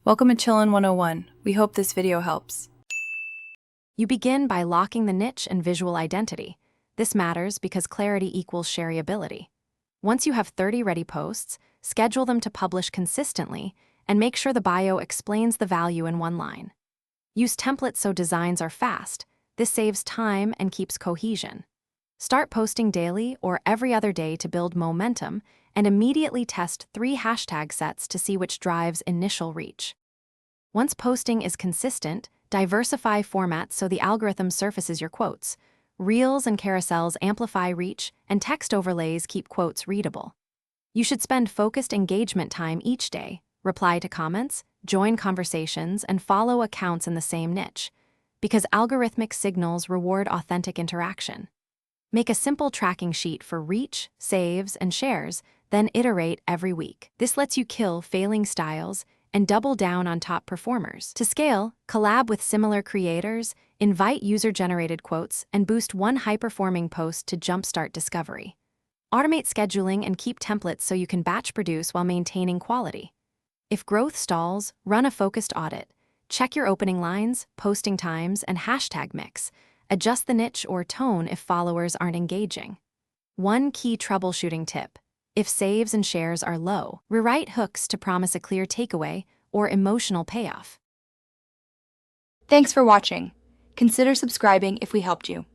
Welcome to Chillin' 101. We hope this video helps. You begin by locking the niche and visual identity. This matters because clarity equals shareability. Once you have 30 ready posts, schedule them to publish consistently and make sure the bio explains the value in one line. Use templates so designs are fast. This saves time and keeps cohesion. Start posting daily or every other day to build momentum, and immediately test 3 hashtag sets to see which drives initial reach. Once posting is consistent, diversify formats so the algorithm surfaces your quotes. Reels and carousels amplify reach, and text overlays keep quotes readable. You should spend focused engagement time each day, reply to comments, join conversations, and follow accounts in the same niche, because algorithmic signals reward authentic interaction. Make a simple tracking sheet for reach, saves, and shares, then iterate every week. This lets you kill failing styles and double down on top performers. To scale, collab with similar creators, invite user-generated quotes, and boost one high-performing post to jumpstart discovery. Automate scheduling and keep templates so you can batch produce while maintaining quality. If growth stalls, run a focused audit. Check your opening lines, posting times, and hashtag mix. Adjust the niche or tone if followers aren't engaging. One key troubleshooting tip: if saves and shares are low, rewrite hooks to promise a clear takeaway or emotional payoff. Thanks for watching. Consider subscribing if we helped you.